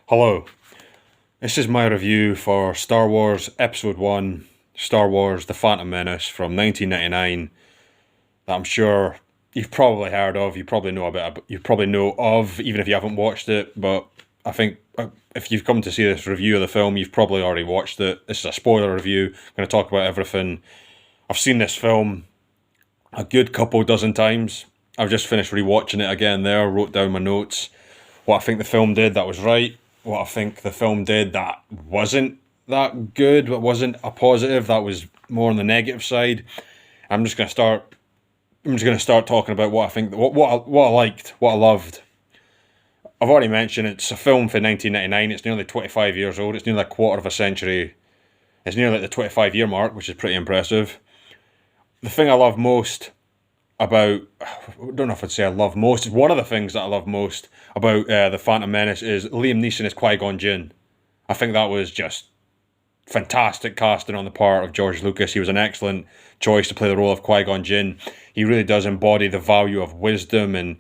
Hello, this is my review for Star Wars Episode 1, Star Wars The Phantom Menace from 1999, that I'm sure you've probably heard of, you probably know of, even if you haven't watched it, but I think if you've come to see this review of the film, you've probably already watched it. This is a spoiler review. I'm going to talk about everything. I've seen this film a good couple dozen times. I've just finished rewatching it again there, wrote down my notes, what I think the film did that was right, what I think the film did that wasn't that good, but wasn't a positive, that was more on the negative side. I'm just gonna start. I'm just gonna start talking about what I think, what I liked, what I loved. I've already mentioned it's a film for 1999. It's nearly 25 years old. It's nearly a quarter of a century. It's nearly at the 25-year mark, which is pretty impressive. The thing I love most about, I don't know if I'd say I love most, one of the things that I love most about The Phantom Menace is Liam Neeson as Qui-Gon Jinn. I think that was just fantastic casting on the part of George Lucas. He was an excellent choice to play the role of Qui-Gon Jinn. He really does embody the value of wisdom and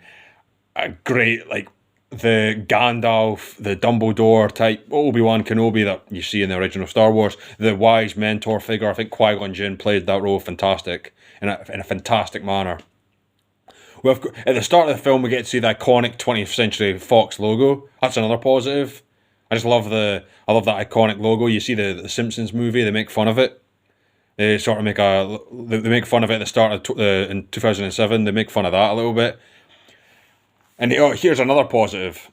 a great, like, the Gandalf, the Dumbledore type Obi-Wan Kenobi that you see in the original Star Wars, the wise mentor figure. I think Qui-Gon Jinn played that role fantastic, in a fantastic manner. Well, at the start of the film, we get to see the iconic 20th Century Fox logo. That's another positive. I love that iconic logo. You see the Simpsons movie, they make fun of it. They sort of they make fun of it at the start of in 2007. They make fun of that a little bit. And here's another positive.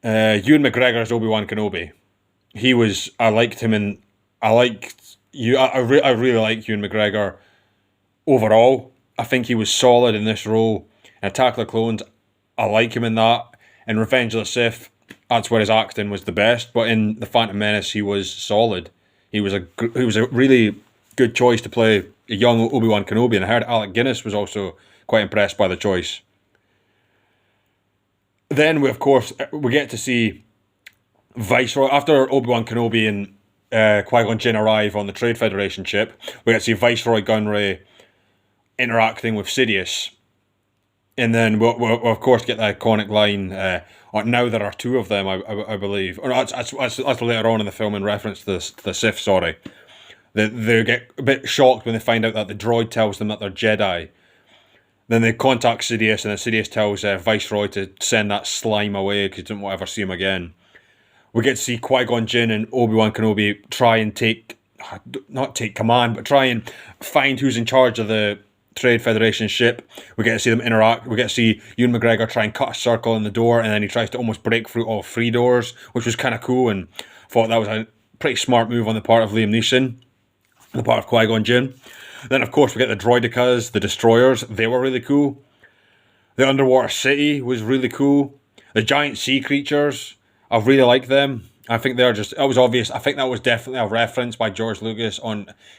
Ewan McGregor as Obi-Wan Kenobi. I liked him and I liked you. I really like Ewan McGregor overall. I think he was solid in this role. In Attack of the Clones, I like him in that. In Revenge of the Sith, that's where his acting was the best. But in The Phantom Menace, he was solid. He was a really good choice to play a young Obi-Wan Kenobi. And I heard Alec Guinness was also quite impressed by the choice. Then we get to see Viceroy after Obi-Wan Kenobi and Qui-Gon Jinn arrive on the Trade Federation ship. We get to see Viceroy Gunray interacting with Sidious, and then we'll of course get the iconic line. Now there are two of them, I believe, or that's later on in the film in reference to the Sith. Sorry, they get a bit shocked when they find out that the droid tells them that they're Jedi. Then they contact Sidious, and then Sidious tells Viceroy to send that slime away because he doesn't want to ever see him again. We get to see Qui-Gon Jinn and Obi-Wan Kenobi try and not take command, but try and find who's in charge of the Trade Federation ship. We get to see them interact. We get to see Ewan McGregor try and cut a circle in the door, and then he tries to almost break through all three doors, which was kind of cool, and thought that was a pretty smart move on the part of Liam Neeson, on the part of Qui-Gon Jinn. Then, of course, we get the droidicas, the destroyers. They were really cool. The underwater city was really cool. The giant sea creatures, I really like them. I think they're just, it was obvious. I think that was definitely a reference by George Lucas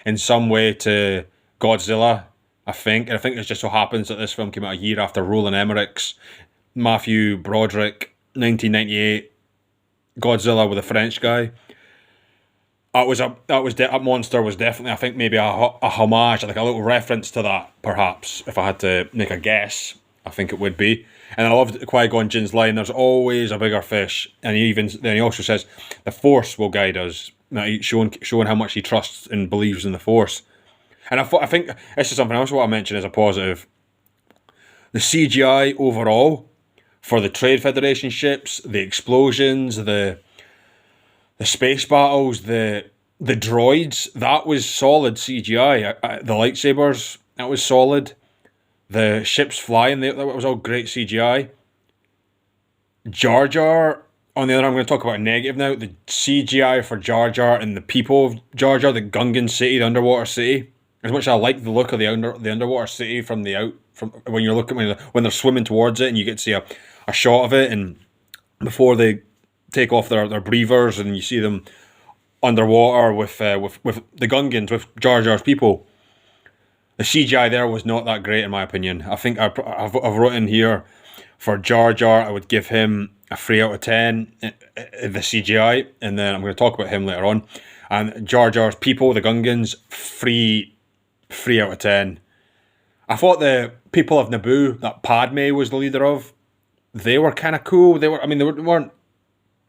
in some way to Godzilla, I think. And I think it just so happens that this film came out a year after Roland Emmerich's Matthew Broderick, 1998, Godzilla with a French guy. That monster was definitely, I think, maybe a homage, like a little reference to that, perhaps. If I had to make a guess, I think it would be. And I loved Qui-Gon Jinn's line, "There's always a bigger fish," and then he also says, "The Force will guide us," showing how much he trusts and believes in the Force. And I think this is something else I want to mention as a positive. The CGI overall for the Trade Federation ships, the explosions, the space battles, the droids, that was solid CGI. The lightsabers, that was solid. The ships flying, that was all great CGI. Jar Jar, on the other hand, I'm going to talk about a negative now. The CGI for Jar Jar and the people of Jar Jar, the Gungan city, the underwater city. As much as I like the look of the underwater city from when you're looking when they're swimming towards it, and you get to see a shot of it, and before they take off their breathers, and you see them underwater with the Gungans, with Jar Jar's people. The CGI there was not that great, in my opinion. I think I've written here for Jar Jar, I would give him a 3 out of 10, the CGI, and then I'm going to talk about him later on. And Jar Jar's people, the Gungans, 3 out of 10. I thought the people of Naboo, that Padme was the leader of, they were kind of cool. They weren't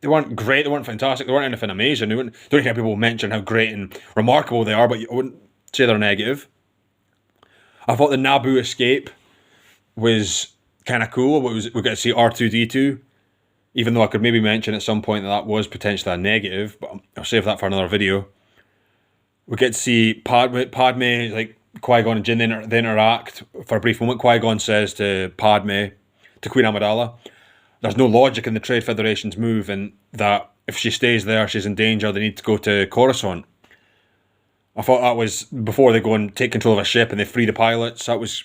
they weren't great, they weren't fantastic, they weren't anything amazing. Don't hear people mention how great and remarkable they are, but I wouldn't say they're negative. I thought the Naboo escape was kind of cool. We got to see R2D2, even though I could maybe mention at some point that was potentially a negative, but I'll save that for another video. We get to see Padme, like Qui-Gon and Jinn, they interact for a brief moment. Qui-Gon says to Padme, to Queen Amidala, there's no logic in the Trade Federation's move, and that if she stays there, she's in danger. They need to go to Coruscant. I thought that was before they go and take control of a ship and they free the pilots. That was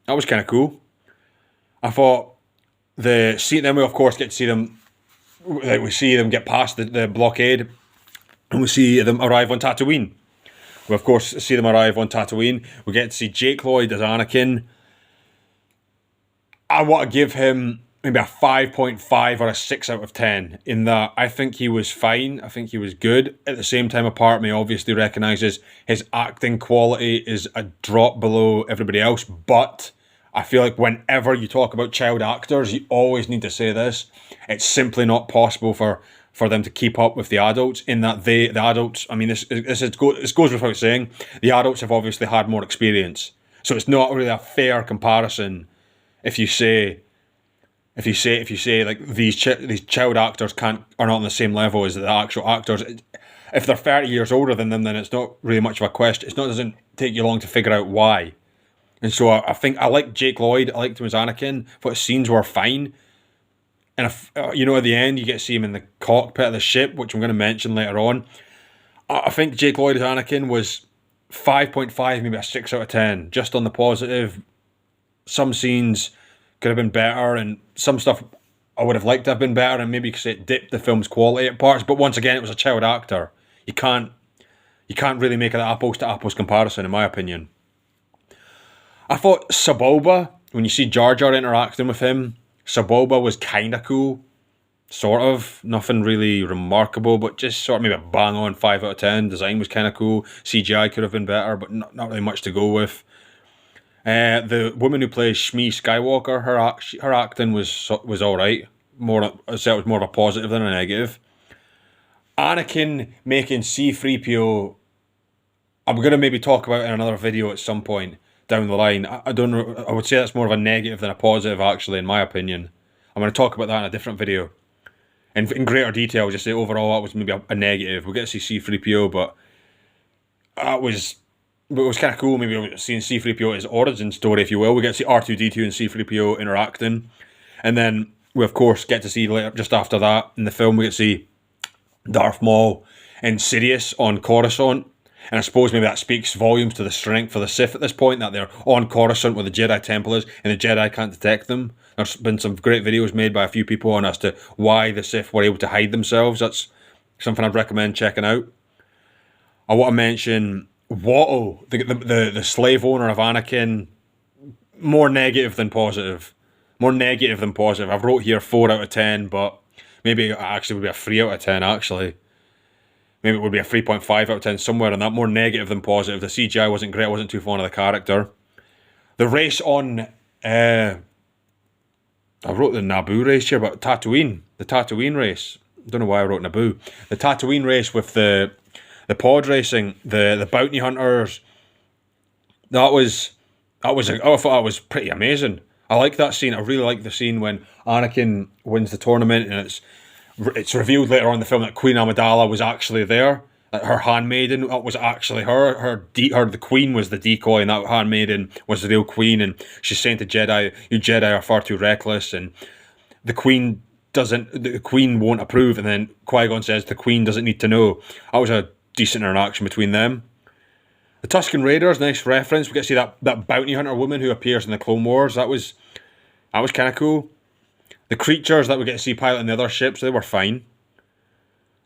kind of cool. I thought then we of course get to see them. Like, we see them get past the blockade, and we see them arrive on Tatooine. We of course see them arrive on Tatooine. We get to see Jake Lloyd as Anakin. I want to give him maybe a 5.5 or a 6 out of 10 in that I think he was fine. I think he was good. At the same time, a part of me obviously recognises his acting quality is a drop below everybody else, but I feel like whenever you talk about child actors, you always need to say this. It's simply not possible for them to keep up with the adults, in that the adults, I mean, this goes without saying, the adults have obviously had more experience. So it's not really a fair comparison if you say like these child actors are not on the same level as the actual actors. If they're 30 years older than them, then it's not really much of a question. It doesn't take you long to figure out why. And so I think I like Jake Lloyd. I liked him as Anakin. I thought his scenes were fine. And at the end, you get to see him in the cockpit of the ship, which I'm going to mention later on. I think Jake Lloyd as Anakin was 5.5, maybe a 6 out of 10, just on the positive. Some scenes could have been better, and some stuff I would have liked to have been better, and maybe because it dipped the film's quality at parts. But once again, it was a child actor. You can't really make an apples to apples comparison, in my opinion. I thought Sebulba, when you see Jar Jar interacting with him, Sebulba was kind of cool. Sort of. Nothing really remarkable, but just sort of maybe a bang on 5 out of 10. Design was kind of cool. CGI could have been better, but not really much to go with. The woman who plays Shmi Skywalker, her acting was alright. I'd say it was more of a positive than a negative. Anakin making C-3PO, I'm going to maybe talk about in another video at some point down the line. I don't know, I would say that's more of a negative than a positive, actually, in my opinion. I'm going to talk about that in a different video. And in greater detail, just say overall that was maybe a negative. We'll get to see C-3PO, but it was kind of cool, maybe seeing C-3PO as origin story, if you will. We get to see R2-D2 and C-3PO interacting. And then we, of course, get to see later, just after that, in the film, we get to see Darth Maul and Sidious on Coruscant. And I suppose maybe that speaks volumes to the strength of the Sith at this point, that they're on Coruscant where the Jedi Temple is, and the Jedi can't detect them. There's been some great videos made by a few people on as to why the Sith were able to hide themselves. That's something I'd recommend checking out. I want to mention Watto, the slave owner of Anakin. More negative than positive. I wrote here 4 out of 10, but maybe it actually would be a 3 out of 10, actually. Maybe it would be a 3.5 out of 10, somewhere in that. More negative than positive. The CGI wasn't great. I wasn't too fond of the character. The race on... I wrote the Naboo race here, but Tatooine. The Tatooine race. I don't know why I wrote Naboo. The Tatooine race with the pod racing, the bounty hunters. I thought that was pretty amazing. I like that scene. I really like the scene when Anakin wins the tournament, and it's revealed later on in the film that Queen Amidala was actually there. That her handmaiden was actually her. The queen was the decoy, and that handmaiden was the real queen. And she's saying to Jedi, "You Jedi are far too reckless." And the queen won't approve. And then Qui-Gon says the queen doesn't need to know. That was a decent interaction between them. The Tusken Raiders, nice reference. We get to see that bounty hunter woman who appears in the Clone Wars. That was kind of cool. The creatures that we get to see piloting the other ships, they were fine.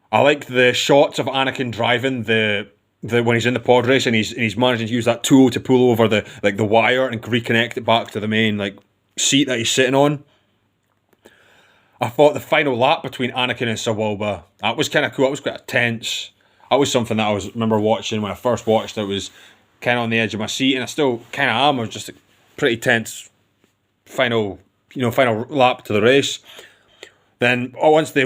I liked the shots of Anakin driving the when he's in the pod race, and he's managing to use that tool to pull over the wire and reconnect it back to the main seat that he's sitting on. I thought the final lap between Anakin and Sebulba, that was kind of cool. That was quite tense. That was something that I remember watching when I first watched it. Was kind of on the edge of my seat, and I still kind of am. It was just a pretty tense final lap to the race. Then, once he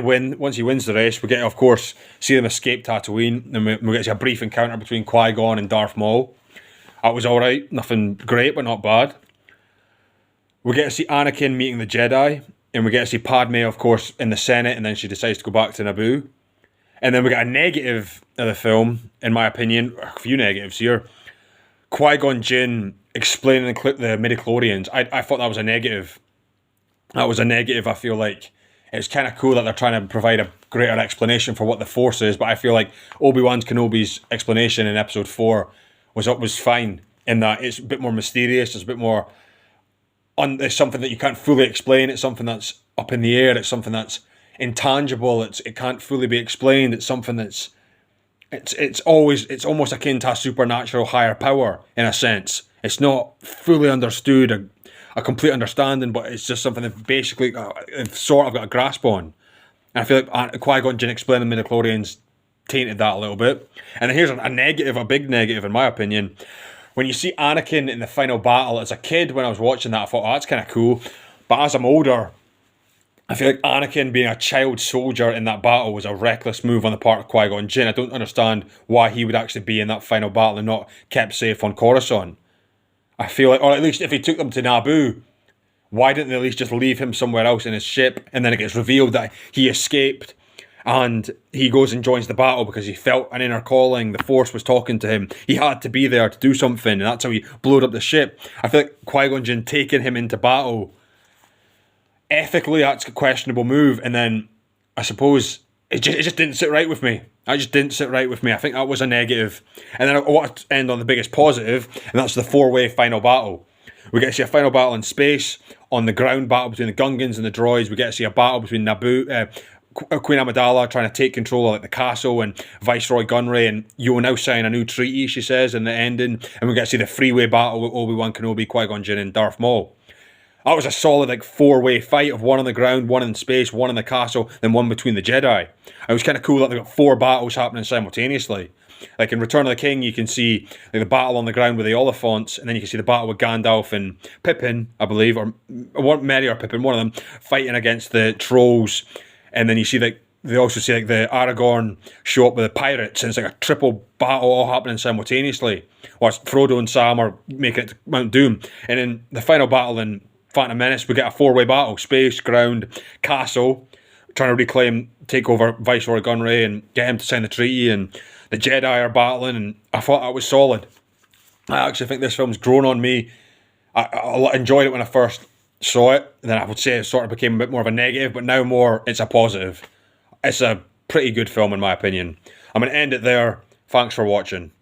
wins the race, we get, of course, see them escape Tatooine, and we get to see a brief encounter between Qui-Gon and Darth Maul. That was alright, nothing great, but not bad. We get to see Anakin meeting the Jedi, and we get to see Padme, of course, in the Senate, and then she decides to go back to Naboo. And then we got a negative of the film, in my opinion, a few negatives here. Qui-Gon Jinn explaining the midichlorians. I thought that was a negative. That was a negative. I feel like it's kind of cool that they're trying to provide a greater explanation for what the Force is, but I feel like Obi-Wan Kenobi's explanation in Episode 4 was fine, in that it's a bit more mysterious, it's a bit more... it's something that you can't fully explain, it's something that's up in the air, it's something that's intangible, it can't fully be explained, it's something that's... It's almost akin to a supernatural higher power, in a sense. It's not fully understood, a complete understanding, but it's just something that basically I've sort of got a grasp on. And I feel like Qui-Gon Jinn explaining the midichlorians tainted that a little bit. And then here's a big negative in my opinion. When you see Anakin in the final battle, as a kid when I was watching that, I thought, oh, that's kind of cool. But as I'm older, I feel like Anakin being a child soldier in that battle was a reckless move on the part of Qui-Gon Jinn. I don't understand why he would actually be in that final battle and not kept safe on Coruscant. I feel like, or at least if he took them to Naboo, why didn't they at least just leave him somewhere else in his ship, and then it gets revealed that he escaped and he goes and joins the battle because he felt an inner calling, the Force was talking to him, he had to be there to do something, and that's how he blew up the ship. I feel like Qui-Gon Jinn taking him into battle, ethically that's a questionable move, and then I suppose it just didn't sit right with me. That just didn't sit right with me. I think that was a negative. And then I want to end on the biggest positive, and that's the 4-way final battle. We get to see a final battle in space, on the ground battle between the Gungans and the droids. We get to see a battle between Queen Amidala trying to take control of the castle, and Viceroy Gunray, and you will now sign a new treaty, she says, in the ending. And we get to see the 3-way battle with Obi-Wan Kenobi, Qui-Gon Jinn, and Darth Maul. That was a solid 4-way fight of one on the ground, one in space, one in the castle, then one between the Jedi. It was kind of cool that they got 4 battles happening simultaneously. Like in Return of the King, you can see the battle on the ground with the Oliphants, and then you can see the battle with Gandalf and Pippin, I believe, or Merry or Pippin, one of them, fighting against the trolls. And then you see they also see the Aragorn show up with the pirates, and it's like a triple battle all happening simultaneously. Whilst Frodo and Sam are making it to Mount Doom. And in the final battle in Phantom Menace, we get a 4-way battle: space, ground, castle, trying to take over Viceroy Gunray and get him to sign the treaty, and the Jedi are battling, and I thought that was solid. I actually think this film's grown on me. I enjoyed it when I first saw it, then I would say it sort of became a bit more of a negative, but now it's a positive. It's a pretty good film in my opinion. I'm going to end it there. Thanks for watching.